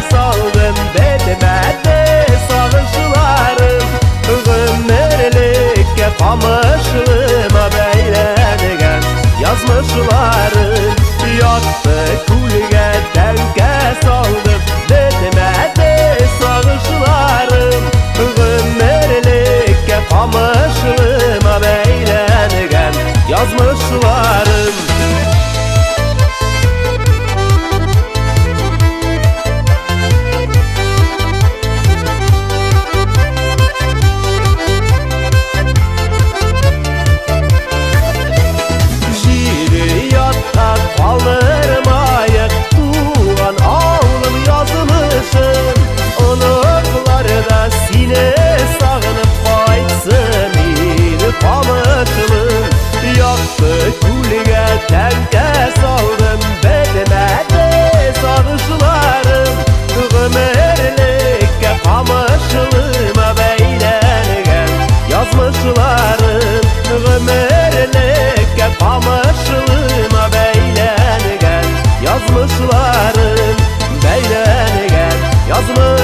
Saldım betmedi sağışlarım, gümmerlikке kamışlıma beylengen yazmışlarım. Yaktı kulge tenke saldım betmedi sağışlarım, gümmerlikke kamışlıma beylengen yazmışlarım. Kaldırmayık tuğan ağlım yazmışım, onuklarda seni sağınıp kaytsın ili kamışlım. Yaktı kulge tenke saldım, betmedi sağışlarım, gümmerlikке kamışlıma beylengen yazmışlarım, gümmerlikke kamışlıma beylengen yazmışlarım, beylengen yazmışlarım.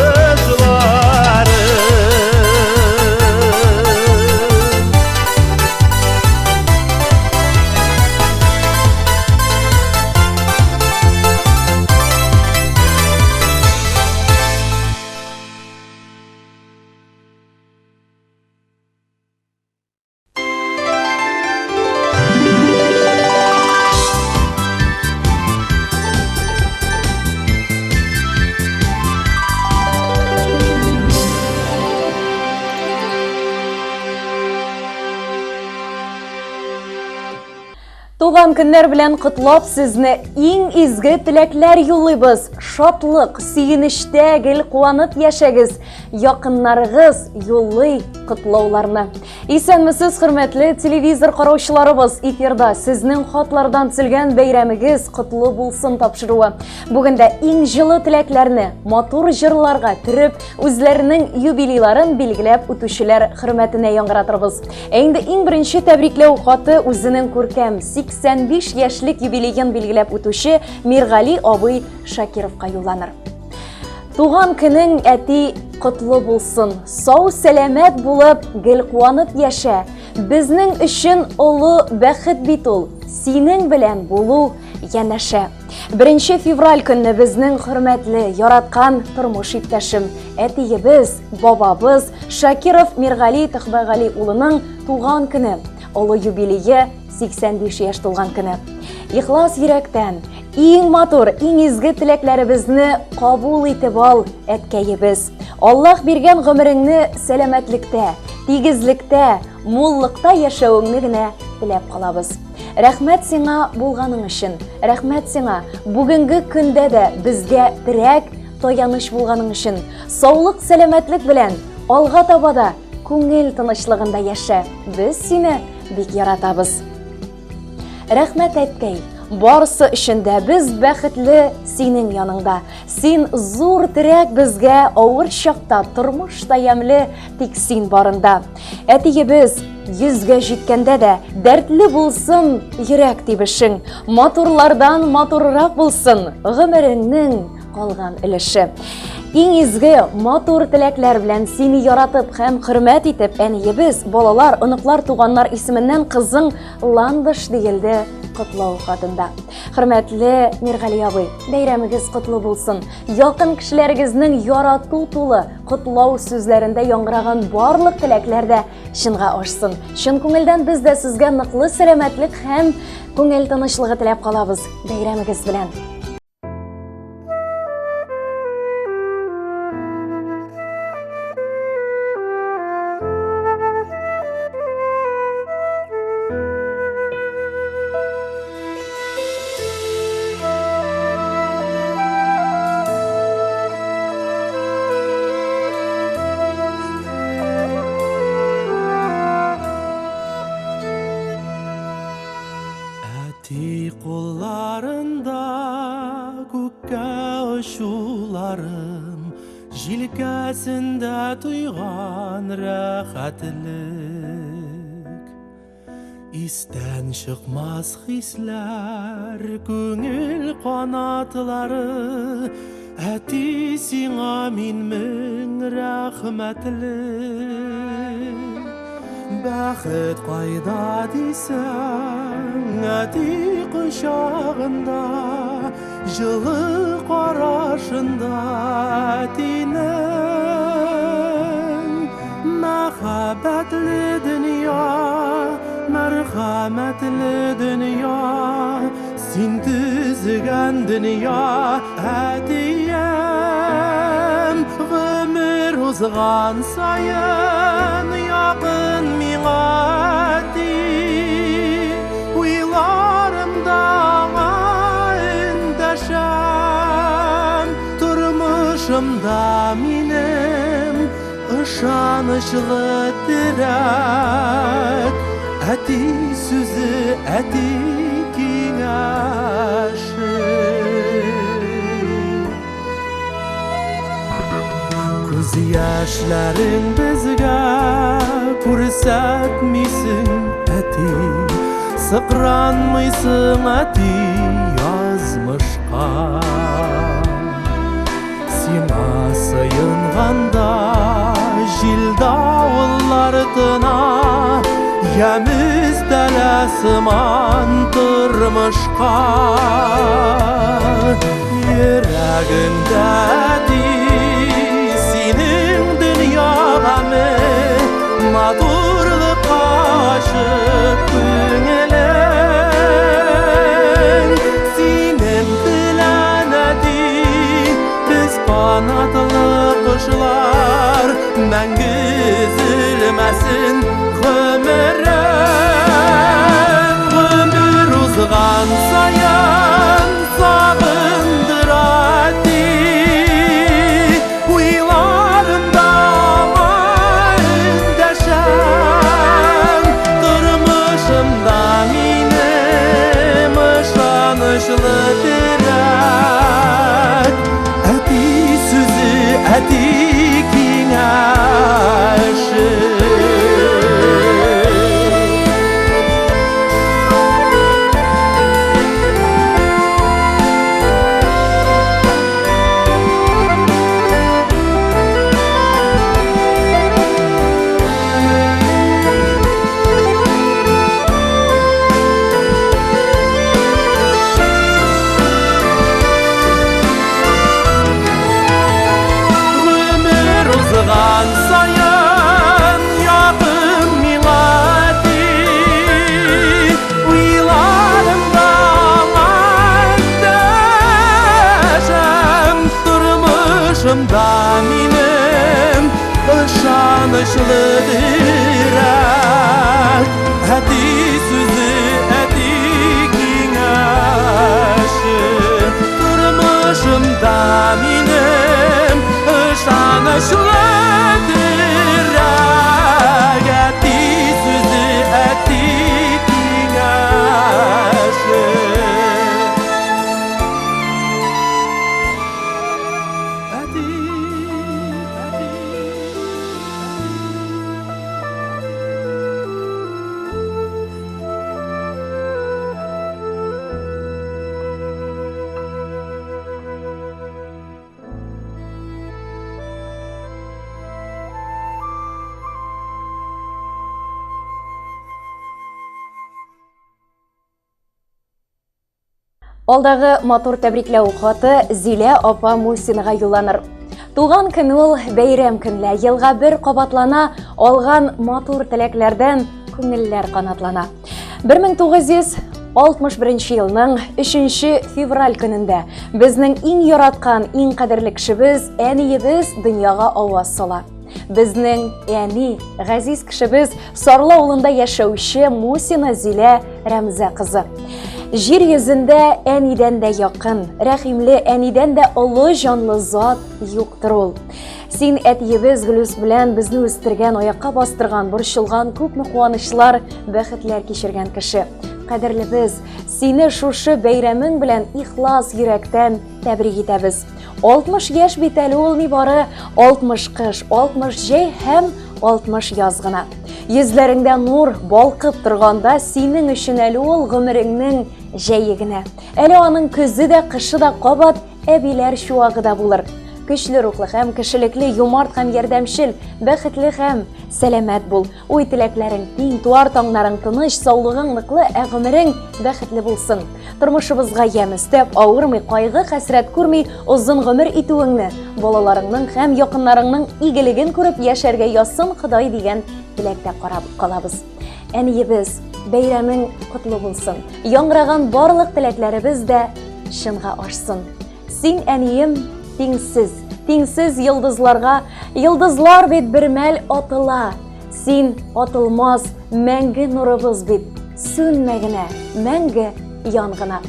Туган көннәр белән котлап сезне иң изге теләкләр юллыйбыз. Шатлык, сөенештә гел куанып яшәгез. Якыннарыгыз юллый котлауларны. Исәнмесез, хөрмәтле телевизор караучыларыбыз, эфирда сезнең хатлардан тилгән бәйрәмегез котлы булсын тапшыруы. Бүгендә иң җылы теләкләрне матур җырларга төреп, үзләренең юбилейларын билгеләп үтүчеләр хөрмәтенә яңгыратырбыз. Инде иң беренче тәбрикләү хаты үзенең күркәм 85 яшьлек юбилейын билгеләп үтүче Миргали абый Шакировка юлланыр. Туган көнең әти котлы булсын, сау сәламәт булып, гел куанып яшә. Безнең өчен олы бәхет бит ул. Синең белән булу, янәшә. 1 февраль көнне безнең хөрмәтле, яраткан тормыш иптәшем, әтиебез, бабабыз Шакиров Миргали Төхбәгали улының туган көне, олы юбилее 85 яшь тулган көне. Ихлас йөрәктән, иң матур, иң изге теләкләребезне кабул итеп ал, әткәебез. Аллаһ биргән гомереңне сәламәтлектә, тигезлектә, муллыкта яшәвеңне генә теләп калабыз. Рәхмәт сиңа булганың өчен, рәхмәт сиңа бүгенге көндә дә безгә терәк, таяныч булганың өчен. Саулык, сәламәтлек белән алга таба да күңел тынычлыгында яшә. Без сине бик яратабыз. Рәхмәт әткәй, барысы өчендә без бәхетле синең яныңда. Син зур терәк безгә авыр чакта, тормышта ямле, тик син барында. Әтиебез 100-гә җиткәндә дә дәртле булсын йөрәк тибешең, матурлардан матуррак булсын гомереңнең калган өлеше. Иң изге матур теләкләр белән сине яратып һәм хөрмәт итеп, әниебез, балалар, оныклар, туганнар исеменнән кызың Ландыш дигелде котлау хатында. Хөрмәтле Миргали абый, бәйрәмегез котлы булсын. Якын кешеләрегезнең ярату тулы котлау сүзләрендә яңгыраган барлык теләкләр дә чынга ашсын. Чын күңелдән без дә сезгә ныклы сәламәтлек һәм күңел тынычлыгы теләп калабыз. Бәйрәмегез белән. Қолларында көкке ұшуларым, жилкәсендә туйган рәхәтлек. Истән чыкмас хисләр, күңел канатлары, әти сиңа мин мең рәхмәтлек. Бәхет кайда дисәң, әти кочагында, жылы карашында әтинең. Мәхәббәтле дөнья, мәрхәмәтле дөнья, син төзегән дөнья, әтием. Гомер узган саен якын миңа әти, уйларымда эндәшәм, тормышымда минем ышанычлы терәк, әти сүзе, әти киңәше. Күз яшьләрең безгә күрсәтмисең, әти, сыкранмыйсың, әти, язмышка. Сиңа сыйынганда җил давыллар тына, ямыз тәләсеман тормышка. Йөрәгеңдә әти, синең дөньяга матурлыкка ашык күңелең. Синең белән әти, без канатлы кошлар, мәңге өзелмәсен гомерең. Гомер узган саен сагындыр әти, уйларымда тормышымда минем ышанычлы терәк, әти сүзе, әти киңәше. yaşlıdır Hadi sözü hadi kinaşı Durmuşumda benim ışanışlıdır Hadi sözü hadi kinaşı Алдағы матур тәбрикләү хаты Зилә апа Мусинға юлланыр. Туган көн ул бәйрәм көнлә, елга бер кабатлана, алган матур теләкләрдән күңелләр канатлана. 1961 елның 3 февраль көнендә безнең иң яраткан, иң кадерле кешебез, әниебез дөньяга аваз сала. Безнең әни, газиз кешебез Сарлы авылында яшәүче Мусина Зилә Рәмзә кызы. Җир йөзендә әнидән дә якын, рәхимле әнидән дә олы җанлы зат юктыр ул. Син әтиебез Гөлүс белән безне үстергән, аякка бастырган, борчылган күпме куанычлар, бәхетләр кичергән кеше. Кадерлебез, сине шушы бәйрәмең белән ихлас йөрәктән тәбрик итәбез. 60 яшь бит әле ул нибары, 60 кыш, 60 җәй һәм 60 яз гына. Йөзләреңдә нур балкып торганда, синең өчен әле ул гомереңнең җәе генә. Әле аның көзе дә, кышы да кабат, әбиләр чуагы да булыр. Көчле рухлы һәм кешелекле, юмарт һәм ярдәмчел, бәхетле һәм сәламәт бул. Уй теләкләрең тиң, туар таңнарың тыныч, саулыгың ныклы, гомерең бәхетле булсын. Тормышыбызга ямь өстәп, авырмый, кайгы, хәсрәт күрми, озын гомер итүеңне, балаларыңның һәм якыннарыңның игелеген күреп яшәргә ясын Ходай дигән теләктә карап калабыз. Әниебез, бәйрәмең котлы булсын. Яңгыраган барлык теләкләребез дә шынга ашсын. Син әнием тиңсез, тиңсез йылдызларга, йылдызлар бит бер мәл атыла. Син атылмас мәңге нурыбыз бит, сүнмә генә, мәңге янгына.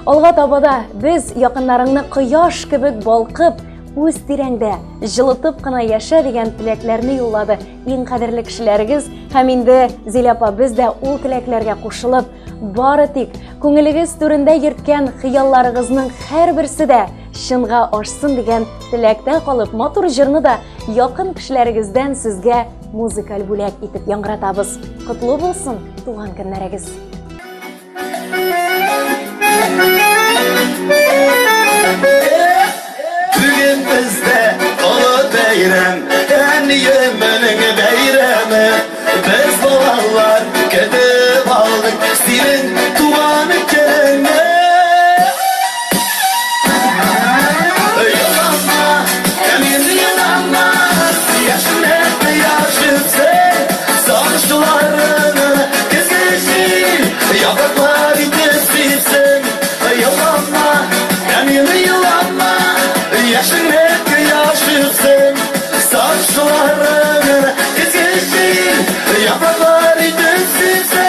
Алга табада без якыннарыңны кояш кебек балкып, үз тирәңдә җылытып кына яшә дигән теләкләрне юллады иң кадерле кешеләрегез. Һәм инде Зилә апа, без дә ул теләкләргә кушылып, бары тик күңелегез түрендә йөрткән хыялларыгызның һәрберсе дә шынга ашсын дигән теләктә калып, матур җырны да якын кешеләрегездән сезгә музыкаль бүләк итеп яңгыратабыз. Котлы булсын туган көннәрегез. Bugün bizde olu beyram, әниемнің бәйрәме. Biz balalar ketib aldık senin tuğan gününe. Yılanma, emin yılanma, yaşın hep yaşıpsın. Saçlarını kesmişsin, yapraklar kesmişsin. Yılanma, emin yılanma, yaşın hep yaşıpsın. Saçlarını kesmişsin, yapraklar kesmişsin.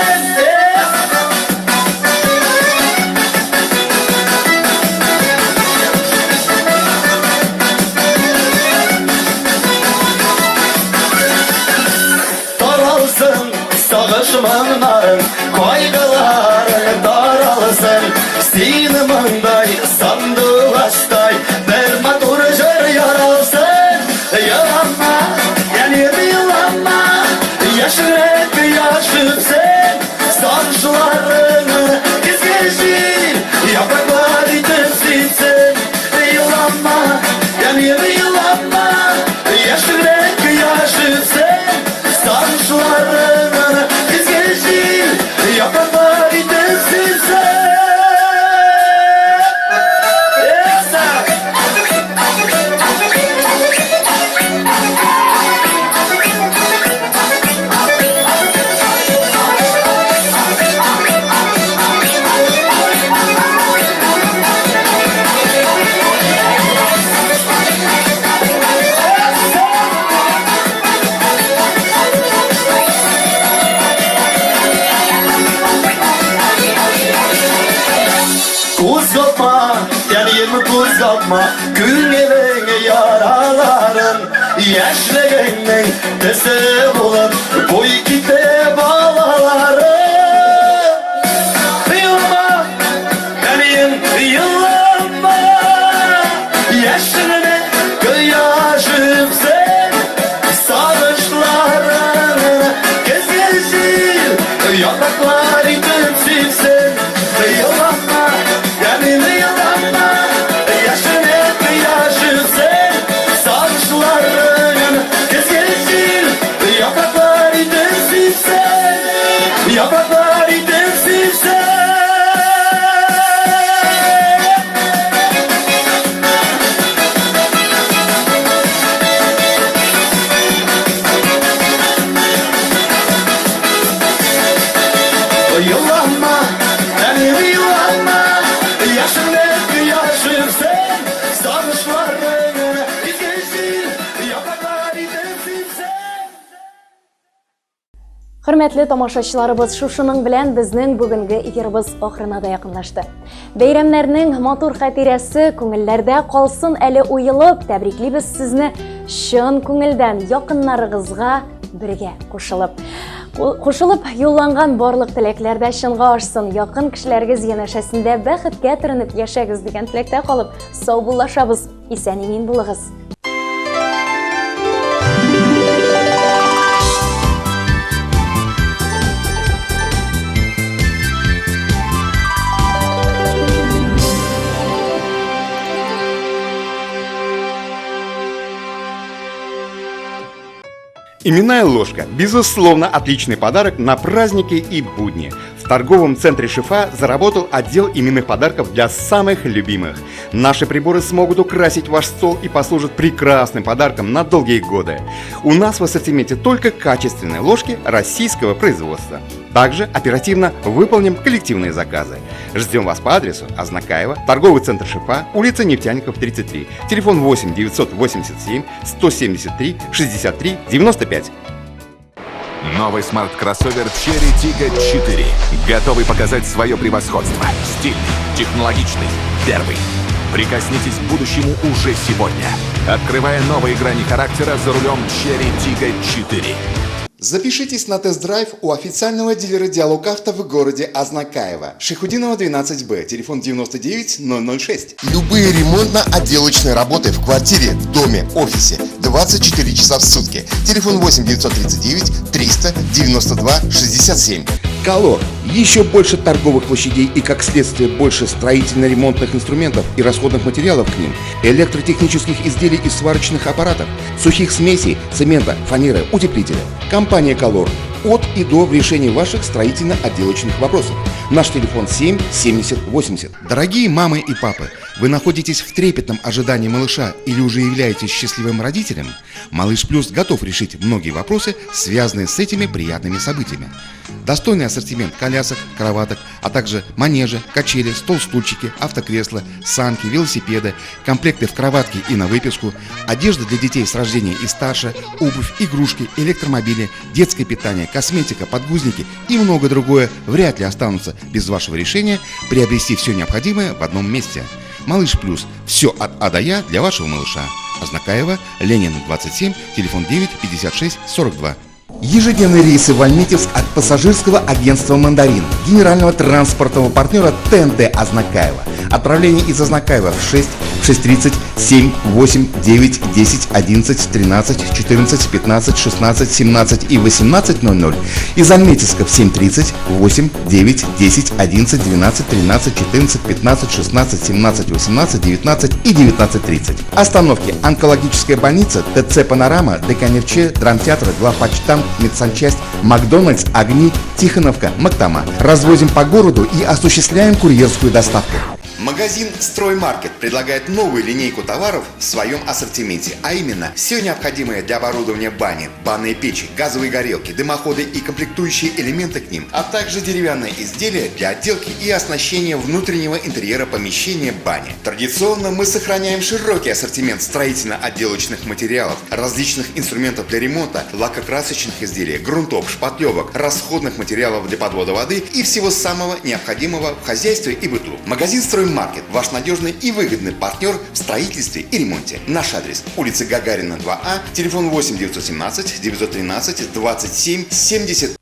Daralsın sağışmanların, kaygıların daralsın. Sinimindey sandılaştay, verma duracır yaralsın. Yalanma, yani yalanma, yaşın hep yaşıpsın. Saçlarını kesmişsin, yapraklar kesmişsin. Yalanma, yani yalanma, yaşın hep yaşıpsın. Saçlarını kesmişsin, yapraklar yapma, yanayım buz yapma. Gün elini yaraların, yaşlıgının teslim olur. Bu iki de bağlaları. Yılma, yanayım yılma. Yaşlını gözyaşım sen, sarışların gezilsin, yapraklar itemsilsin. Yılma, yanayım yılma. Yaşlını gözyaşım sen, sarışların gezilsin, yapraklar itemsilsin. Yapraklar itemsilsin. Yıllanma, beni yıllanma. Yaşın hep yaşın sen. Sarmışların izlesin. Yapraklar izlesin sen. Hürmetli tomoshachilarimiz, şuşының bilen bizning bugungi efirimiz oxirina da yaqinlashdi. Bayramlarning motor xotirasi ko'ngillarda qolsin ali o'yilib, tabrikleymiz sizni shin ko'ngildan yaqinlaringizga birga qo'shilib yo'llangan barliq tilaklarda shinga oshsin, yaqin kishilarga yanashasida baxtga tirinib yashagiz degan tilakda qolib, sog' bo'lashamiz, eson-emin bo'ling'iz. Именная ложка – безусловно отличный подарок на праздники и будни. В торговом центре «Шифа» заработал отдел именных подарков для самых любимых. Наши приборы смогут украсить ваш стол и послужат прекрасным подарком на долгие годы. У нас в ассортименте только качественные ложки российского производства. Также оперативно выполним коллективные заказы. Ждем вас по адресу Азнакаева, торговый центр «Шифа», улица Нефтяников, 33, телефон 8 987 173 63 95. Новый смарт-кроссовер Cherry Tiggo 4. Готовый показать свое превосходство. Стильный, технологичный, первый. Прикоснитесь к будущему уже сегодня. Открывая новые грани характера за рулем Cherry Tiggo 4. Запишитесь на тест-драйв у официального дилера «Диалог Авто» в городе Азнакаево. Шихудинова, 12Б, телефон 99 006. Любые ремонтно-отделочные работы в квартире, доме, офисе 24 часа в сутки. Телефон 8 939 300 92 67. Колор. Еще больше торговых площадей и, как следствие, больше строительно-ремонтных инструментов и расходных материалов к ним, электротехнических изделий и сварочных аппаратов, сухих смесей, цемента, фанеры, утеплителя. Компания «Колор». От и до в решении ваших строительно-отделочных вопросов. Наш телефон 7 70 80. Дорогие мамы и папы, вы находитесь в трепетном ожидании малыша или уже являетесь счастливым родителем? Малыш Плюс готов решить многие вопросы, связанные с этими приятными событиями. Достойный ассортимент колясок, кроваток, а также манежи, качели, стол-стульчики, автокресла, санки, велосипеды, комплекты в кроватке и на выписку, одежда для детей с рождения и старше, обувь, игрушки, электромобили, детское питание, косметика, подгузники и многое другое вряд ли останутся без вашего решения приобрести все необходимое в одном месте. Малыш Плюс. Все от А до Я для вашего малыша. Азнакаева, Ленина, 27, телефон 9 56 42. Ежедневные рейсы в Альметьевск от пассажирского агентства «Мандарин», генерального транспортного партнера ТНТ Азнакаева. Отправление из Азнакаева в 6, 6:30, 7, 8, 9, 10, 11, 13, 14, 15, 16, 17 и 18:00. Из Альметьевска в 7:30, 8, 9, 10, 11, 12, 13, 14, 15, 16, 17, 18, 19 и 19:30. Остановки: онкологическая больница, ТЦ «Панорама», Деканевче, драмтеатр, главпочтамт, медсанчасть, Макдональдс, Огни, Тихоновка, Мактама. Развозим по городу и осуществляем курьерскую доставку. Магазин «Строймаркет» предлагает новую линейку товаров в своем ассортименте, а именно все необходимое для оборудования бани, банные печи, газовые горелки, дымоходы и комплектующие элементы к ним, а также деревянные изделия для отделки и оснащения внутреннего интерьера помещения бани. Традиционно мы сохраняем широкий ассортимент строительно-отделочных материалов, различных инструментов для ремонта, лакокрасочных изделий, грунтов, шпатлевок, расходных материалов для подвода воды и всего самого необходимого в хозяйстве и быту. Магазин «Строймаркет» Строймаркет – ваш надежный и выгодный партнер в строительстве и ремонте. Наш адрес – улица Гагарина, 2А, телефон 8 917 913 27 70.